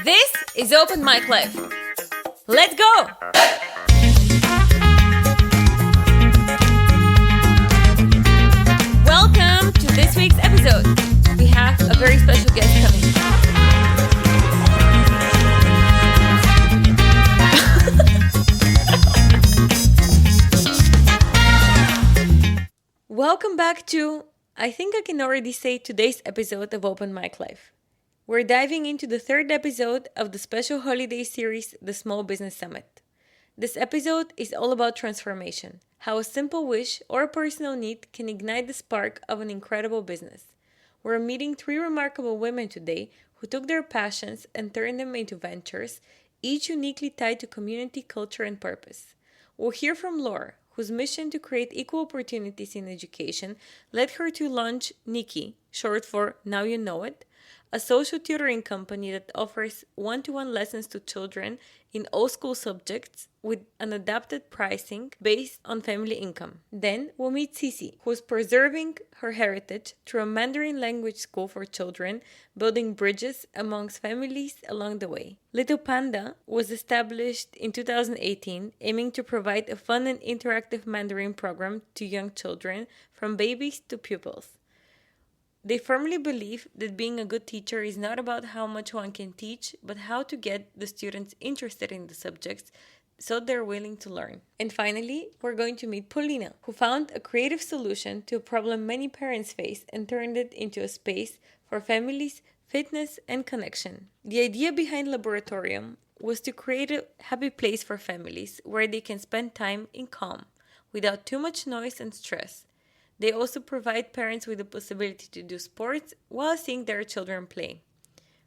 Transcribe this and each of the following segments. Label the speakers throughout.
Speaker 1: This is Open Mic Life. Let's go! Welcome to this week's episode. We have a very special guest coming. Welcome back to, I think I can already say, today's episode of Open Mic Life. We're diving into the third episode of the special holiday series, The Small Business Summit. This episode is all about transformation, how a simple wish or a personal need can ignite the spark of an incredible business. We're meeting three remarkable women today who took their passions and turned them into ventures, each uniquely tied to community, culture, and purpose. We'll hear from Laure, whose mission to create equal opportunities in education led her to launch Nyki, short for Now You Know It, a social tutoring company that offers one-to-one lessons to children in all school subjects with an adapted pricing based on family income. Then we'll meet Cici, who's preserving her heritage through a Mandarin language school for children, building bridges amongst families along the way. Little Panda was established in 2018, aiming to provide a fun and interactive Mandarin program to young children, from babies to pupils. They firmly believe that being a good teacher is not about how much one can teach, but how to get the students interested in the subjects so they're willing to learn. And finally, we're going to meet Paulina, who found a creative solution to a problem many parents face and turned it into a space for families, fitness, and connection. The idea behind Laboratorium was to create a happy place for families where they can spend time in calm, without too much noise and stress. They also provide parents with the possibility to do sports while seeing their children play.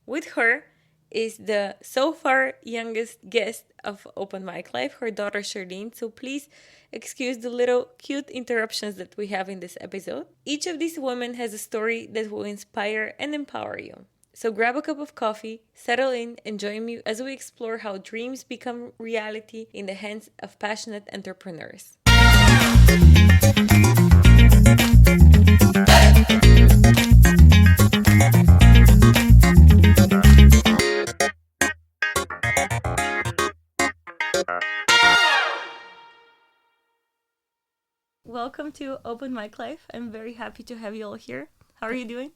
Speaker 1: With her is the so far youngest guest of Open Mic Life, her daughter Charlene, so please excuse the little cute interruptions that we have in this episode. Each of these women has a story that will inspire and empower you. So grab a cup of coffee, settle in, and join me as we explore how dreams become reality in the hands of passionate entrepreneurs. Welcome to Open Mic Life. I'm very happy to have you all here. How are you doing?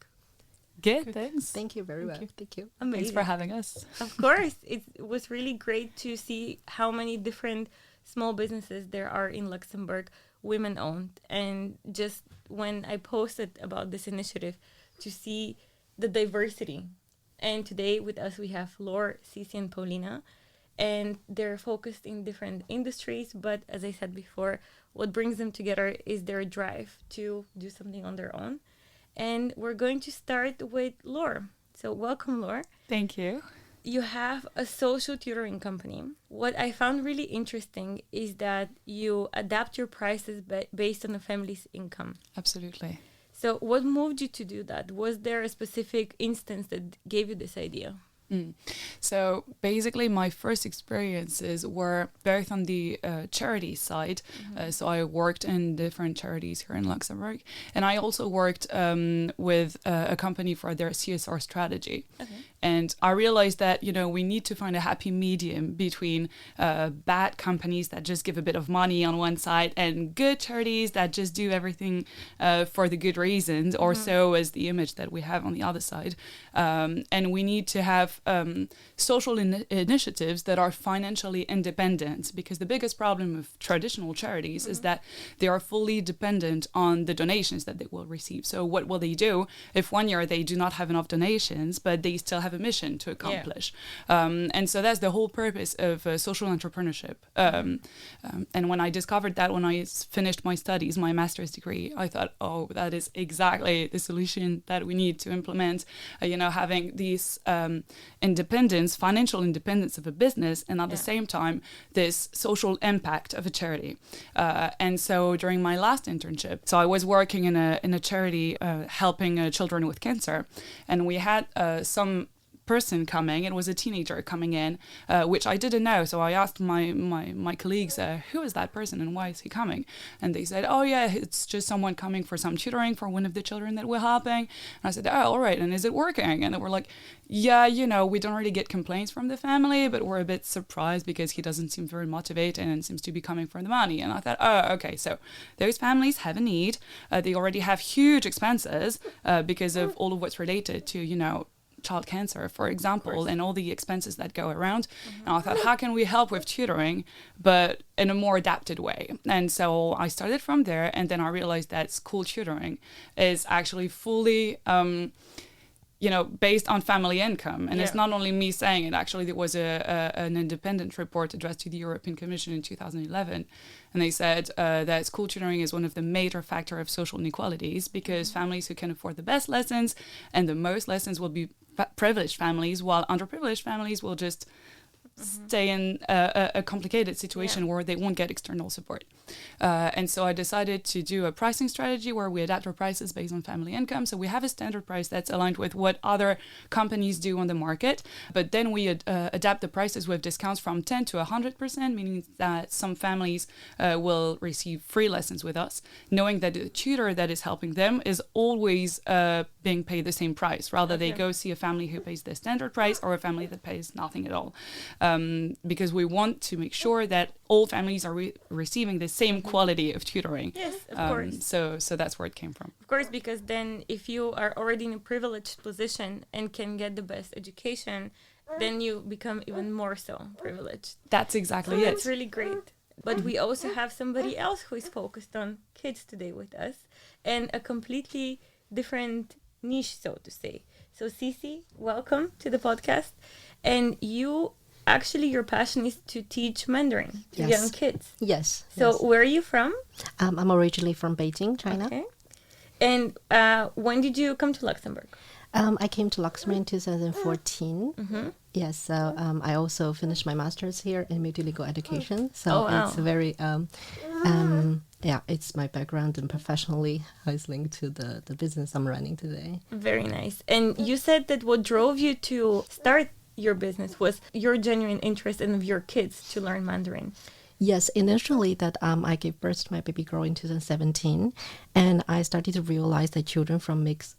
Speaker 2: Good, thanks.
Speaker 3: Thank you very well. Thank you.
Speaker 1: Amazing.
Speaker 2: Thanks for having us.
Speaker 1: Of course. It was really great to see how many different small businesses there are in Luxembourg, women-owned. And just when I posted about this initiative, to see the diversity. And today with us we have Laure, Cici, and Paulina. And they're focused in different industries. But as I said before, what brings them together is their drive to do something on their own. And we're going to start with Laure. So welcome, Laure.
Speaker 2: Thank you.
Speaker 1: You have a social tutoring company. What I found really interesting is that you adapt your prices based on the family's income.
Speaker 2: Absolutely.
Speaker 1: So what moved you to do that? Was there a specific instance that gave you this idea?
Speaker 2: So basically my first experiences were both on the charity side. So I worked in different charities here in Luxembourg. And I also worked with a company for their CSR strategy. Okay. And I realized that, we need to find a happy medium between bad companies that just give a bit of money on one side and good charities that just do everything for the good reasons, or so as the image that we have on the other side. And we need to have social initiatives that are financially independent, because the biggest problem of traditional charities is that they are fully dependent on the donations that they will receive. So what will they do if one year they do not have enough donations, but they still have a mission to accomplish? And so that's the whole purpose of social entrepreneurship. And when I discovered that, when I finished my studies, my master's degree, I thought, oh, that is exactly the solution that we need to implement, having these independence, financial independence of a business, and at the same time, this social impact of a charity. And so during my last internship, so I was working in a charity helping children with cancer, and we had some person coming. It was a teenager coming in, which I didn't know. So I asked my colleagues, who is that person and why is he coming? And they said, oh yeah, it's just someone coming for some tutoring for one of the children that we're helping. And I said, oh, all right. And is it working? And they were like, yeah, we don't really get complaints from the family, but we're a bit surprised because he doesn't seem very motivated and seems to be coming for the money. And I thought, oh, okay, so those families have a need. They already have huge expenses because of all of what's related to, child cancer, for example, and all the expenses that go around. And I thought, how can we help with tutoring, but in a more adapted way? And so I started from there, and then I realized that school tutoring is actually fully based on family income. And it's not only me saying it. Actually, there was an independent report addressed to the European Commission in 2011. And they said that school tutoring is one of the major factors of social inequalities because families who can afford the best lessons and the most lessons will be privileged families, while underprivileged families will just stay in a complicated situation where they won't get external support. And so I decided to do a pricing strategy where we adapt our prices based on family income. So we have a standard price that's aligned with what other companies do on the market, but then we adapt the prices with discounts from 10 to 100%, meaning that some families will receive free lessons with us, knowing that the tutor that is helping them is always being paid the same price, rather they go see a family who pays the standard price or a family that pays nothing at all. Because we want to make sure that all families are receiving the same quality of tutoring.
Speaker 1: Yes, of course.
Speaker 2: So that's where it came from.
Speaker 1: Of course, because then if you are already in a privileged position and can get the best education, then you become even more so privileged.
Speaker 2: That's exactly it.
Speaker 1: That's really great. But we also have somebody else who is focused on kids today with us, and a completely different niche, so to say. So Cici, welcome to the podcast. And your passion is to teach Mandarin to young kids.
Speaker 3: Yes.
Speaker 1: So where are you from?
Speaker 3: I'm originally from Beijing, China.
Speaker 1: Okay. And when did you come to Luxembourg?
Speaker 3: I came to Luxembourg in 2014.
Speaker 1: Mm-hmm.
Speaker 3: Yes, so I also finished my master's here in multilingual education. So it's a very, it's my background and professionally how it's linked to the business I'm running today.
Speaker 1: Very nice. And you said that what drove you to start your business was your genuine interest in your kids to learn Mandarin.
Speaker 3: Yes, initially that I gave birth to my baby girl in 2017, and I started to realize that children from mixed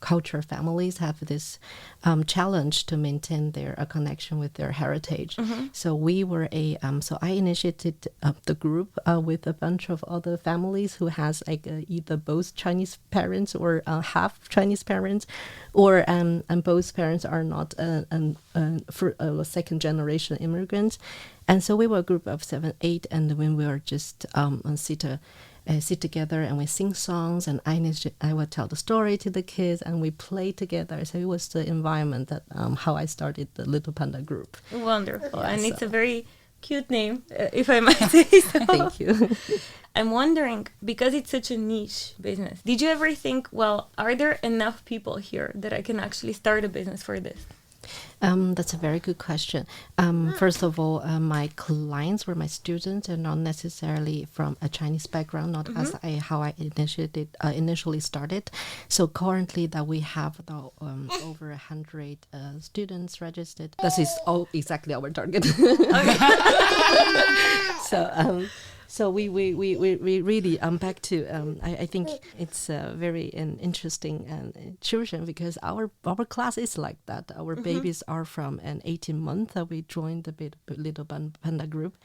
Speaker 3: culture families have this challenge to maintain their connection with their heritage. Mm-hmm. So we were so I initiated the group with a bunch of other families who has either both Chinese parents or half Chinese parents, or and both parents are not second generation immigrants. And so we were a group of 7, 8, and when we were just sit together and we sing songs, and I would tell the story to the kids, and we play together. So it was the environment that how I started the Little Panda group.
Speaker 1: Wonderful, and it's a very cute name, if I might say so.
Speaker 3: Thank you.
Speaker 1: I'm wondering, because it's such a niche business, did you ever think, well, are there enough people here that I can actually start a business for this?
Speaker 3: That's a very good question. First of all, my clients were my students and not necessarily from a Chinese background, not as how I initially started. So currently that we have over 100 students registered. That is all exactly our target. So we really back to I think it's very interesting children, because our class is like that. Our babies are from an 18-month that we joined the Little Panda group,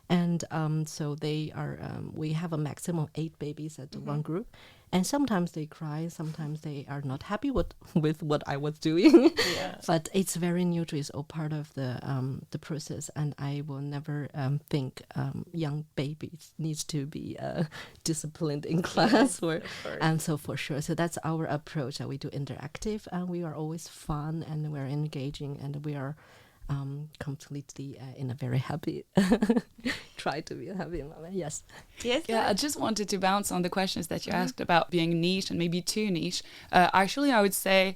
Speaker 3: and so they are we have a maximum of 8 babies at one group. And sometimes they cry, sometimes they are not happy with what I was doing. Yeah. But it's very neutral. It's all part of the process. And I will never think young babies needs to be disciplined in class. And so for sure. So that's our approach. That we do interactive, and we are always fun, and we're engaging, and we are completely in a very happy try to be a happy moment. Yes.
Speaker 2: I just wanted to bounce on the questions that you asked about being niche and maybe too niche. Actually, I would say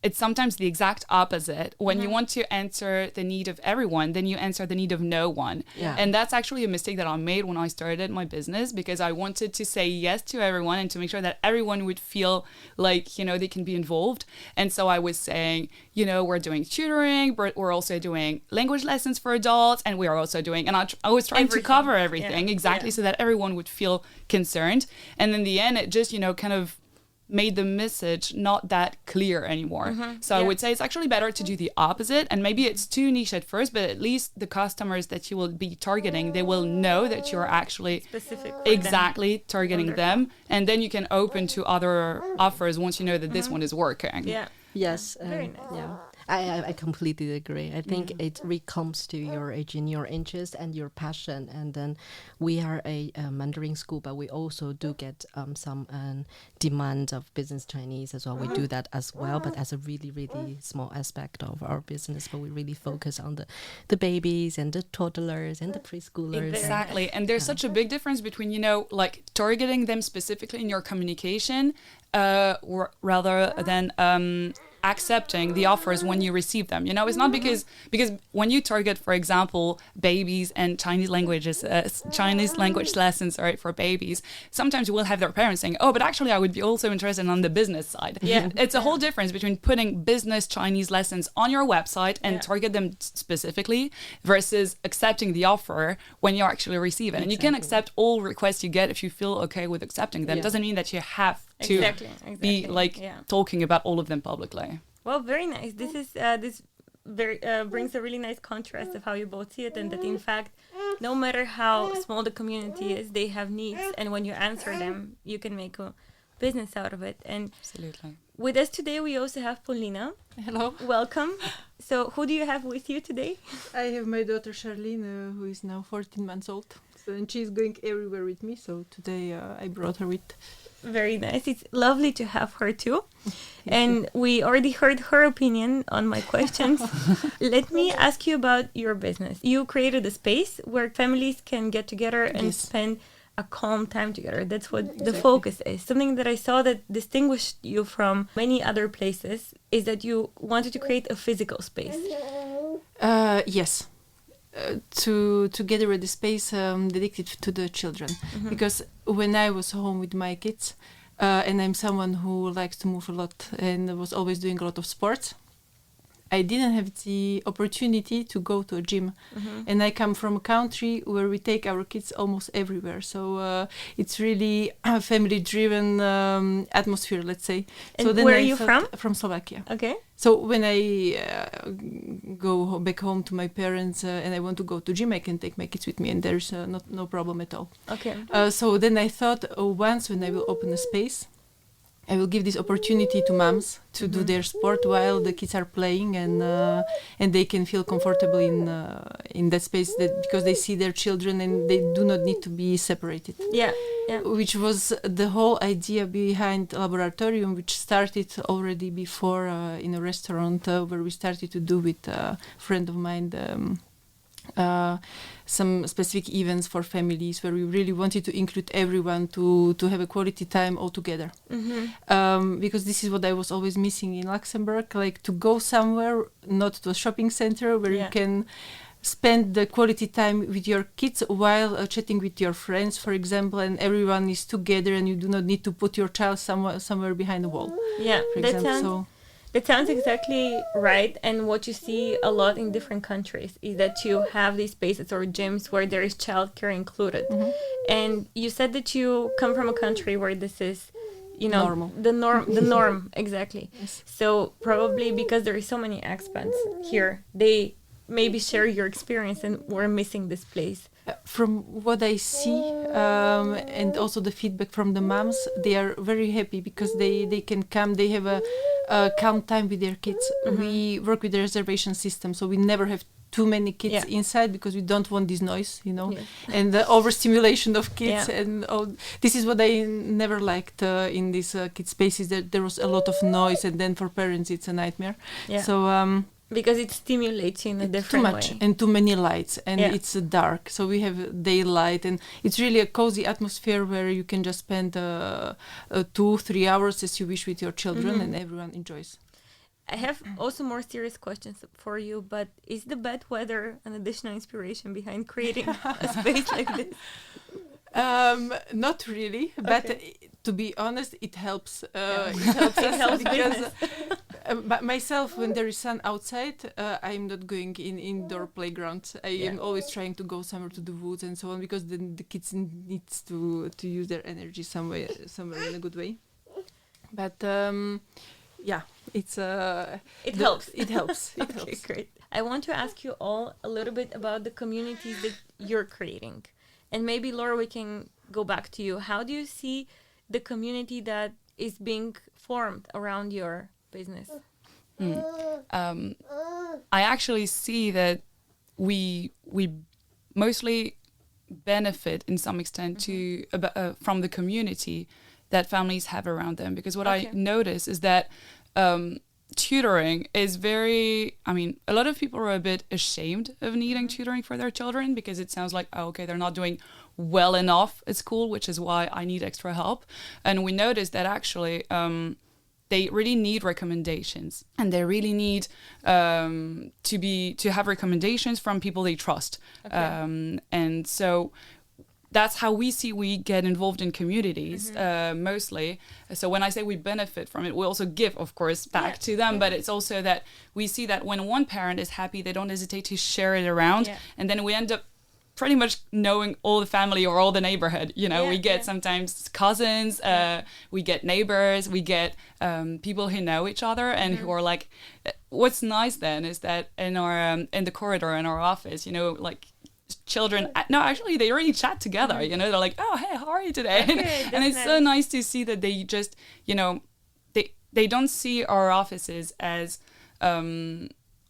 Speaker 2: it's sometimes the exact opposite. When you want to answer the need of everyone, then you answer the need of no one.
Speaker 3: Yeah.
Speaker 2: And that's actually a mistake that I made when I started my business, because I wanted to say yes to everyone and to make sure that everyone would feel like, you know, they can be involved. And so I was saying, you know, we're doing tutoring, but we're also doing language lessons for adults, and we are also doing, and I was trying to cover everything exactly so that everyone would feel concerned. And in the end, it just, you know, kind of made the message not that clear anymore. So I would say it's actually better to do the opposite, and maybe it's too niche at first, but at least the customers that you will be targeting, they will know that you're actually
Speaker 1: specific
Speaker 2: exactly targeting them, and then you can open to other offers once you know that this one is working.
Speaker 3: Yes.
Speaker 1: Very nice.
Speaker 3: Yeah. I completely agree. I think it really comes to your age and your interest and your passion. And then we are a Mandarin school, but we also do get some demand of business Chinese as well. We do that as well, but as a really, really small aspect of our business. But we really focus on the babies and the toddlers and the preschoolers.
Speaker 2: Exactly. And there's such a big difference between, you know, like targeting them specifically in your communication rather than accepting the offers when you receive them. You know, it's not because when you target, for example, babies and Chinese language lessons, for babies, sometimes you will have their parents saying, oh, but actually I would be also interested on the business side.
Speaker 1: Yeah.
Speaker 2: It's a whole difference between putting business Chinese lessons on your website and target them specifically versus accepting the offer when you actually receive it. And you can accept all requests you get if you feel okay with accepting them. Doesn't mean that you have to be like talking about all of them publicly.
Speaker 1: Well, very nice. This is this very brings a really nice contrast of how you both see it, and that in fact, no matter how small the community is, they have needs, and when you answer them, you can make a business out of it. And
Speaker 2: absolutely.
Speaker 1: With us today, we also have Paulina.
Speaker 4: Hello.
Speaker 1: Welcome. So, who do you have with you today?
Speaker 4: I have my daughter Charlene, who is now 14 months old, and she's going everywhere with me. So today I brought her with.
Speaker 1: Very nice. It's lovely to have her too. And we already heard her opinion on my questions. Let me ask you about your business. You created a space where families can get together and spend a calm time together. That's what the focus is. Something that I saw that distinguished you from many other places is that you wanted to create a physical space.
Speaker 4: Yes. Together with the space dedicated to the children, because when I was home with my kids, and I'm someone who likes to move a lot and was always doing a lot of sports, I didn't have the opportunity to go to a gym. And I come from a country where we take our kids almost everywhere. So it's really a family-driven atmosphere, let's say.
Speaker 1: And
Speaker 4: so then
Speaker 1: where are you from?
Speaker 4: From Slovakia.
Speaker 1: Okay.
Speaker 4: So when I go back home to my parents and I want to go to gym, I can take my kids with me, and there's no problem at all.
Speaker 1: Okay.
Speaker 4: So then I thought, once when I will open a space, I will give this opportunity to moms to do their sport while the kids are playing, and they can feel comfortable in that space, because they see their children and they do not need to be separated.
Speaker 1: Yeah.
Speaker 4: Which was the whole idea behind Laboratorium, which started already before in a restaurant where we started to do with a friend of mine some specific events for families, where we really wanted to include everyone to have a quality time all together. Because this is what I was always missing in Luxembourg, like to go somewhere, not to a shopping center, where you can spend the quality time with your kids while chatting with your friends, for example, and everyone is together and you do not need to put your child somewhere behind the wall.
Speaker 1: Yeah,
Speaker 4: for example.
Speaker 1: That sounds exactly right. And what you see a lot in different countries is that you have these spaces or gyms where there is childcare included. And you said that you come from a country where this is, you know,
Speaker 4: normal.
Speaker 1: the norm, exactly.
Speaker 4: Yes.
Speaker 1: So probably because there is so many expats here, they maybe share your experience and we're missing this place.
Speaker 4: From what I see, and also the feedback from the moms, they are very happy because they can come, they have a calm time with their kids. We work with the reservation system, so we never have too many kids inside because we don't want this noise, you know, and the overstimulation of kids. And this is what I never liked in these kid spaces, that there was a lot of noise, and then for parents it's a nightmare. So
Speaker 1: because it stimulates you in a different way.
Speaker 4: Too much and too many lights, and it's dark. So we have daylight, and it's really a cozy atmosphere where you can just spend 2-3 hours as you wish with your children, and everyone enjoys.
Speaker 1: I have also more serious questions for you, but is the bad weather an additional inspiration behind creating a space like this?
Speaker 4: Not really, but to be honest, it helps. It helps
Speaker 1: It
Speaker 4: us
Speaker 1: helps
Speaker 4: because but myself, when there is sun outside, I'm not going in indoor playgrounds. I am always trying to go somewhere to the woods and so on, because then the kids needs to use their energy somewhere in a good way. But it's
Speaker 1: It helps.
Speaker 4: It helps. It
Speaker 1: Okay,
Speaker 4: helps.
Speaker 1: great. I want to ask you all a little bit about the communities that you're creating. And maybe, Laura, we can go back to you. How do you see the community that is being formed around your business?
Speaker 2: I actually see that we mostly benefit in some extent from the community that families have around them, because what I notice is that tutoring is a lot of people are a bit ashamed of needing tutoring for their children, because it sounds like, they're not doing well enough at school, which is why I need extra help. And we notice that actually they really need recommendations, and they really need to have recommendations from people they trust. And so that's how we get involved in communities mostly. So when I say we benefit from it, we also give, of course, back to them. But it's also that we see that when one parent is happy, they don't hesitate to share it around. And then we end up pretty much knowing all the family or all the neighborhood. We get sometimes cousins, we get neighbors, we get people who know each other and who are like, what's nice then is that in our in the corridor in our office, children, no, actually they already chat together. They're like, oh, hey, how are you today? And it's nice. So nice to see that they just, they don't see our offices as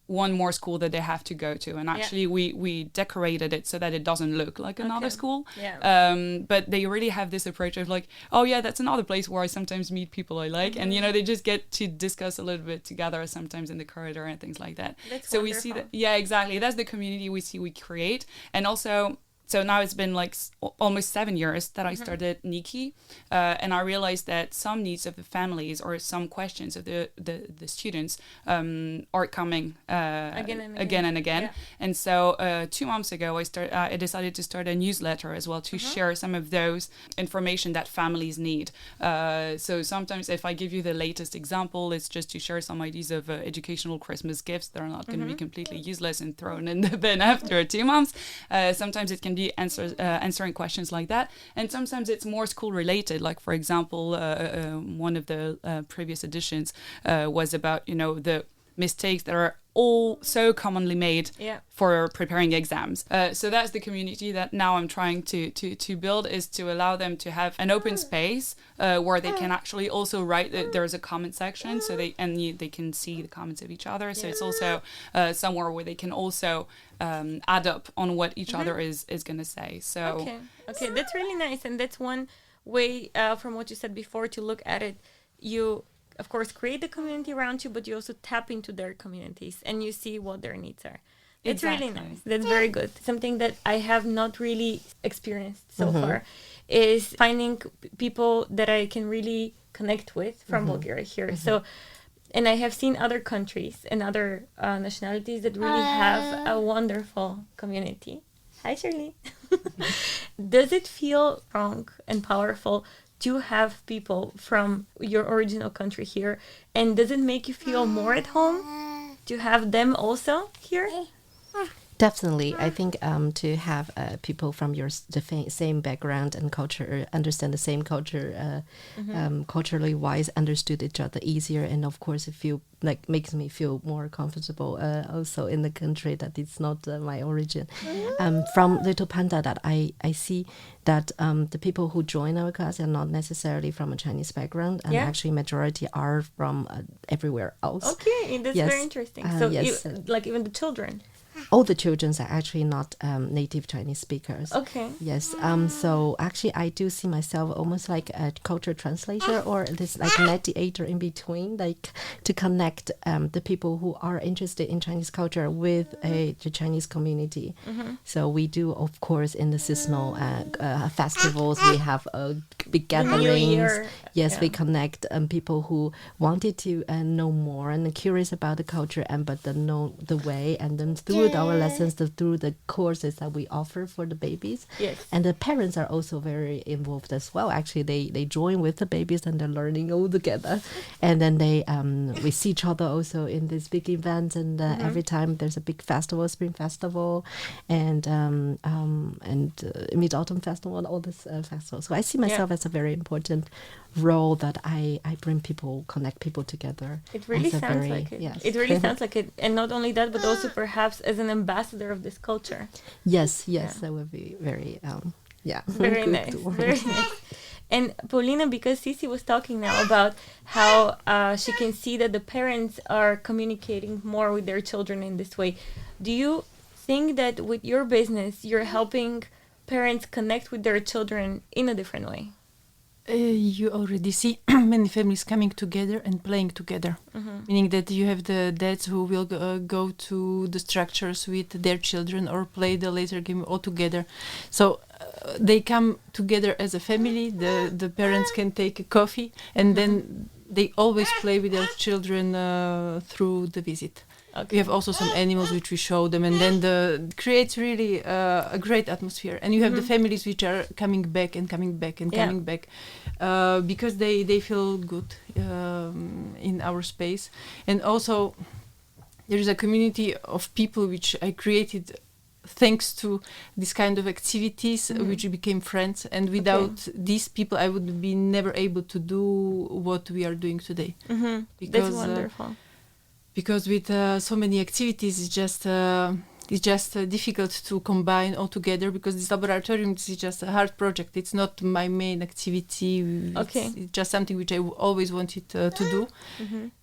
Speaker 2: one more school that they have to go to. And actually we decorated it so that it doesn't look like another school. But they really have this approach of like, oh yeah, that's another place where I sometimes meet people I like. And, they just get to discuss a little bit together, sometimes in the corridor and things like that.
Speaker 1: That's
Speaker 2: so
Speaker 1: wonderful.
Speaker 2: We see that, exactly. That's the community we create. And also, so now it's been like almost 7 years that I started Nyki, and I realized that some needs of the families or some questions of the students are coming again and again. And so 2 months ago, I decided to start a newsletter as well to share some of those information that families need. So sometimes if I give you the latest example, it's just to share some ideas of educational Christmas gifts that are not going to be completely useless and thrown in the bin after 2 months. Sometimes it can be answering questions like that, and sometimes it's more school related, like for example one of the previous editions was about the mistakes that are all so commonly made for preparing exams. So that's the community that now I'm trying to build, is to allow them to have an open space where they can actually also write. There's a comment section, so they can see the comments of each other. So it's also somewhere where they can also add up on what each other is going to say. So
Speaker 1: okay, that's really nice, and that's one way from what you said before to look at it. You of course create the community around you, but you also tap into their communities and you see what their needs are. It's really nice. That's very good. Something that I have not really experienced so far is finding people that I can really connect with from Bulgaria here. So, and I have seen other countries and other nationalities that really have a wonderful community. Hi, Shirley. Does it feel strong and powerful to have people from your original country here? And does it make you feel more at home to have them also here?
Speaker 3: Definitely. I think to have people from your same background and culture, understand the same culture, culturally wise, understood each other easier. And of course, it makes me feel more comfortable also in the country that it's not my origin. From Little Panda, that I see that the people who join our class are not necessarily from a Chinese background, and actually majority are from everywhere else.
Speaker 1: Okay, that's very interesting. So like even the children.
Speaker 3: all the children are actually not native Chinese speakers.
Speaker 1: Okay.
Speaker 3: Yes. So actually, I do see myself almost like a culture translator or this like mediator in between, like to connect the people who are interested in Chinese culture with the Chinese community. So we do, of course, in the seasonal festivals, we have big gatherings.
Speaker 1: Year.
Speaker 3: Yes,
Speaker 1: Yeah.
Speaker 3: we connect people who wanted to know more and curious about the culture but don't know the way. And then through our lessons, through the courses that we offer for the babies.
Speaker 1: Yes.
Speaker 3: And the parents are also very involved as well. Actually, they join with the babies and they're learning all together. And then we see each other also in these big events. And every time there's a big festival, Spring Festival, and Mid-Autumn Festival, and all these festivals. So I see myself as a very important role that I bring people, connect people together.
Speaker 1: It really
Speaker 3: as a
Speaker 1: sounds
Speaker 3: very-
Speaker 1: like it.
Speaker 3: Yes.
Speaker 1: It really sounds like it. And not only that, but also perhaps as an ambassador of this culture.
Speaker 3: Yes,
Speaker 1: Yeah.
Speaker 3: that would be very,
Speaker 1: Very
Speaker 3: good
Speaker 1: nice.
Speaker 3: word.
Speaker 1: Very nice. And Paulina, because Cici was talking now about how she can see that the parents are communicating more with their children in this way, do you think that with your business, you're helping parents connect with their children in a different way?
Speaker 4: You already see many families coming together and playing together, meaning that you have the dads who will go to the structures with their children or play the laser game all together. So they come together as a family. The parents can take a coffee and then they always play with their children through the visit.
Speaker 1: Okay.
Speaker 4: We have also some animals which we show them, and then creates really a great atmosphere. And you have the families which are coming back and coming back and coming back because they feel good in our space. And also there is a community of people which I created thanks to this kind of activities, which became friends. And without these people, I would be never able to do what we are doing today.
Speaker 1: That's wonderful.
Speaker 4: Because with so many activities, it's just difficult to combine all together. Because this laboratorium is just a hard project. It's not my main activity. It's just something which I always wanted to do,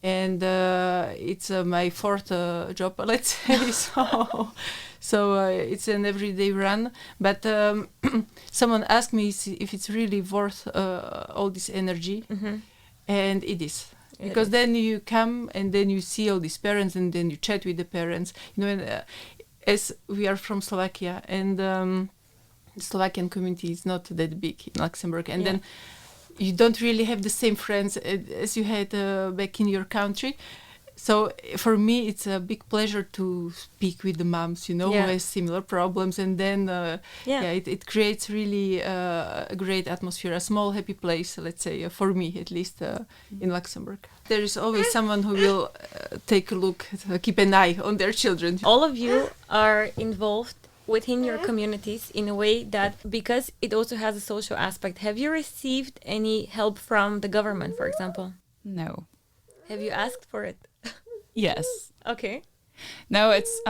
Speaker 4: and it's my fourth job, let's say. So it's an everyday run. But someone asked me if it's really worth all this energy, and it is. Because then you come and then you see all these parents and then you chat with the parents. You know, and, as we are from Slovakia and the Slovakian community is not that big in Luxembourg, and then you don't really have the same friends as you had back in your country. So for me, it's a big pleasure to speak with the moms, who has similar problems, and then it creates really a great atmosphere, a small happy place, let's say, for me at least in Luxembourg. There is always someone who will take a look, keep an eye on their children.
Speaker 1: All of you are involved within your communities in a way that, because it also has a social aspect. Have you received any help from the government, for example?
Speaker 2: No.
Speaker 1: Have you asked for it?
Speaker 2: Yes.
Speaker 1: Okay.
Speaker 2: No, it's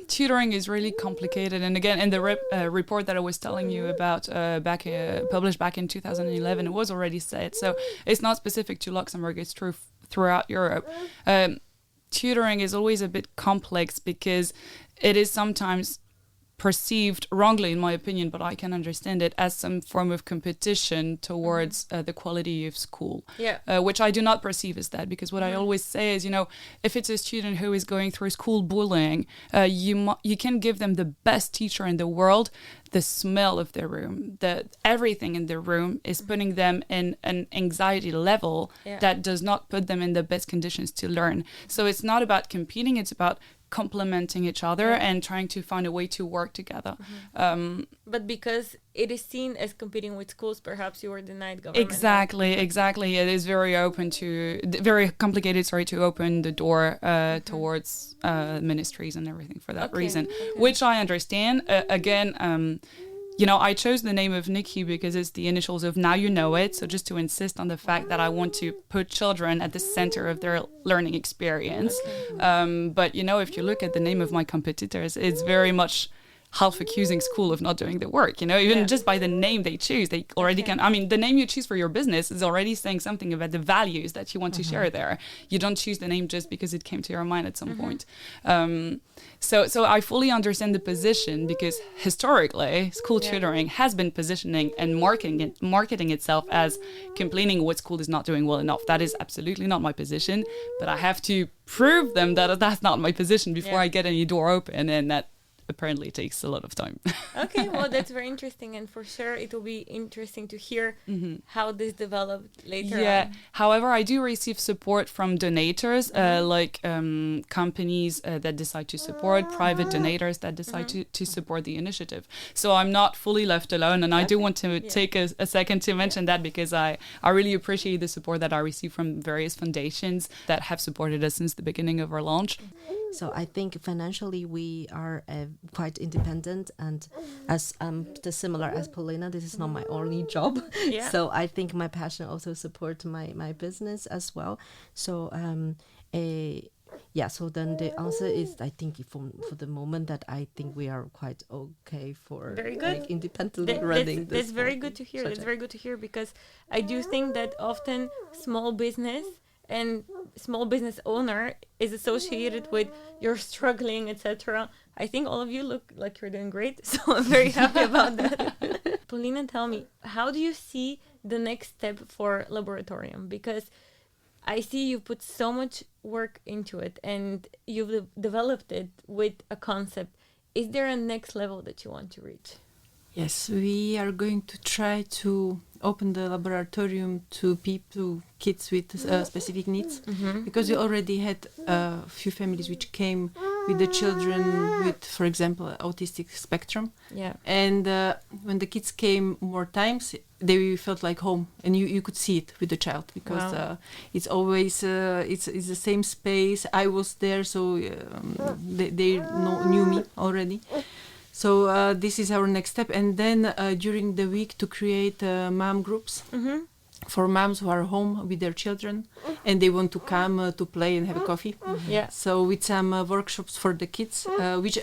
Speaker 2: tutoring is really complicated, and again, in the report that I was telling you about, published back in 2011, it was already said. So it's not specific to Luxembourg; it's true throughout Europe. Tutoring is always a bit complex because it is sometimes perceived wrongly, in my opinion, but I can understand it, as some form of competition towards the quality of school, which I do not perceive as that, because what I always say is, if it's a student who is going through school bullying, you can give them the best teacher in the world. The smell of their room, everything in their room is putting them in an anxiety level that does not put them in the best conditions to learn. So it's not about competing, it's about complementing each other and trying to find a way to work together.
Speaker 1: But because it is seen as competing with schools, perhaps you were denied government.
Speaker 2: Exactly. It is very complicated, to open the door towards ministries and everything for that reason, which I understand. I chose the name of Nyki because it's the initials of Now You Know It. So just to insist on the fact that I want to put children at the center of their learning experience. But, if you look at the name of my competitors, it's very much half accusing school of not doing the work, even just by the name they choose, they already can. I mean, the name you choose for your business is already saying something about the values that you want to share there. You don't choose the name just because it came to your mind at some point. So I fully understand the position, because historically school tutoring has been positioning and marketing itself as complaining what school is not doing well enough. That is absolutely not my position, but I have to prove them that that's not my position before I get any door open, and that apparently takes a lot of time.
Speaker 1: Okay, well, that's very interesting, and for sure it will be interesting to hear how this developed later on.
Speaker 2: However, I do receive support from donators, like companies that decide to support, private donators that decide to support the initiative. So I'm not fully left alone, and I do want to take a second to mention that, because I really appreciate the support that I receive from various foundations that have supported us since the beginning of our launch.
Speaker 3: So I think financially we are quite independent, and as similar as Paulina, this is not my only job. So I think my passion also supports my business as well. So so then the answer is, I think for the moment, that I think we are quite okay for
Speaker 1: very good.
Speaker 3: Like, independently running this.
Speaker 1: That's very good to hear. That's very good to hear, because I do think that often small business and small business owner is associated with you're struggling, etc. I think all of you look like you're doing great, so I'm very happy about that. Paulina, tell me, how do you see the next step for Laboratorium? Because I see you put so much work into it and you've developed it with a concept. Is there a next level that you want to reach?
Speaker 4: Yes, we are going to try to open the Laboratorium to kids with specific needs, because we already had a few families which came with the children with, for example, autistic spectrum.
Speaker 1: Yeah.
Speaker 4: And when the kids came more times, they felt like home, and you could see it with the child, because it's always it's the same space. I was there, so they knew me already. So this is our next step, and then during the week to create mom groups for moms who are home with their children and they want to come to play and have a coffee.
Speaker 1: Yeah.
Speaker 4: So with some workshops for the kids, which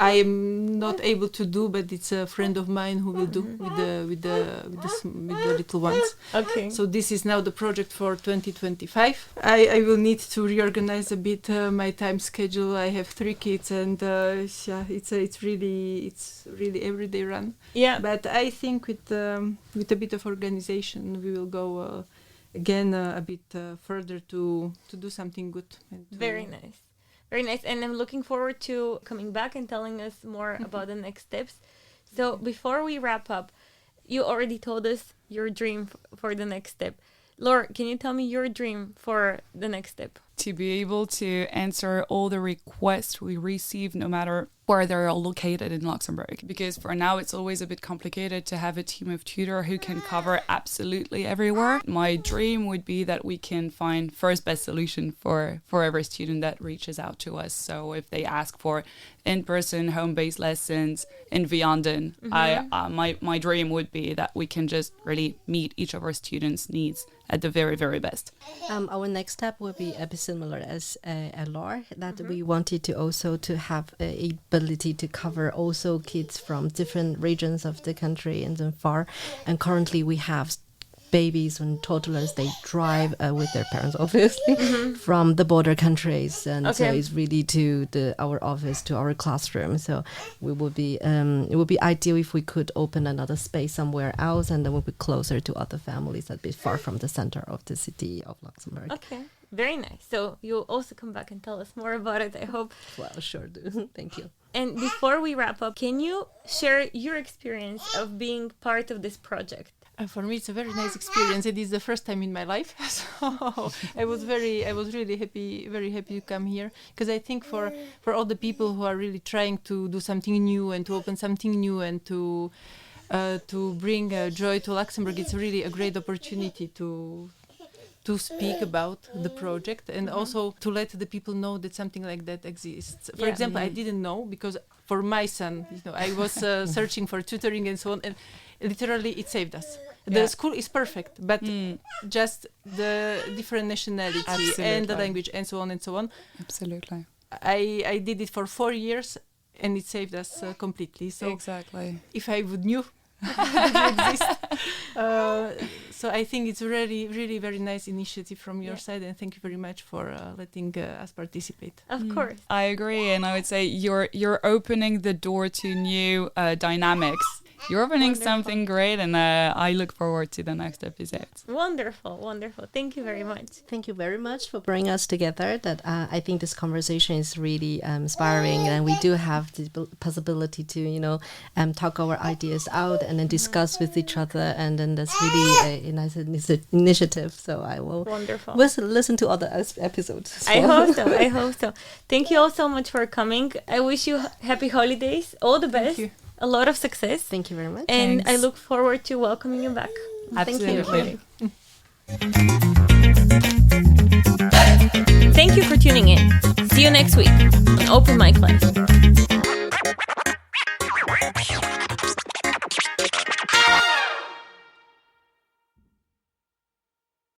Speaker 4: I am not able to do, but it's a friend of mine who will do with the little ones. Okay. So this is now the project for 2025. I will need to reorganize a bit my time schedule. I have 3 kids, and it's really everyday run. Yeah. But I think with a bit of organization, we will go again a bit further to do something good.
Speaker 1: Very nice. Very nice, and I'm looking forward to coming back and telling us more about the next steps. So before we wrap up, you already told us your dream for the next step. Laure, can you tell me your dream for the next step?
Speaker 2: To be able to answer all the requests we receive, no matter where they're located in Luxembourg. Because for now, it's always a bit complicated to have a team of tutors who can cover absolutely everywhere. My dream would be that we can find first best solution for every student that reaches out to us. So if they ask for in-person home-based lessons in Vianden, my dream would be that we can just really meet each of our students' needs at the very, very best.
Speaker 3: Our next step will be a bit similar as Laure, that we wanted to also to have a ability to cover also kids from different regions of the country and then far. And currently we have babies and toddlers, they drive with their parents, obviously, from the border countries, and so it's really to our office, to our classroom. So we would be it would be ideal if we could open another space somewhere else, and then we'll be closer to other families that be far from the center of the city of Luxembourg.
Speaker 1: Okay, very nice. So you'll also come back and tell us more about it, I hope.
Speaker 3: Well, sure do. Thank you.
Speaker 1: And before we wrap up, can you share your experience of being part of this project?
Speaker 4: For me, it's a very nice experience. It is the first time in my life, so I was really happy, very happy to come here, because I think for all the people who are really trying to do something new and to open something new and to bring joy to Luxembourg, it's really a great opportunity to speak about the project and also to let the people know that something like that exists. For example, I didn't know, because for my son, I was searching for tutoring and so on, and literally it saved us. The school is perfect, but just the different nationality and the language and so on and so on.
Speaker 2: Absolutely.
Speaker 4: I did it for 4 years, and it saved us completely. So
Speaker 2: Exactly.
Speaker 4: if I would knew that you exist, so I think it's really, really very nice initiative from your side, and thank you very much for letting us participate.
Speaker 1: Of course.
Speaker 2: I agree, and I would say you're opening the door to new dynamics. You're opening something great, and I look forward to the next episode.
Speaker 1: Wonderful, wonderful. Thank you very much.
Speaker 3: Thank you very much for bringing us together. That I think this conversation is really inspiring, and we do have the possibility to, talk our ideas out and then discuss with each other, and then that's really a nice initiative. So I will listen to other episodes. As well.
Speaker 1: I hope so. Thank you all so much for coming. I wish you happy holidays. All the best.
Speaker 4: Thank you.
Speaker 1: A lot of success.
Speaker 3: Thank you very much.
Speaker 1: And
Speaker 2: Thanks.
Speaker 1: I look forward to welcoming you back.
Speaker 2: Absolutely.
Speaker 1: Thank you for tuning in. See you next week on Open Mic Life.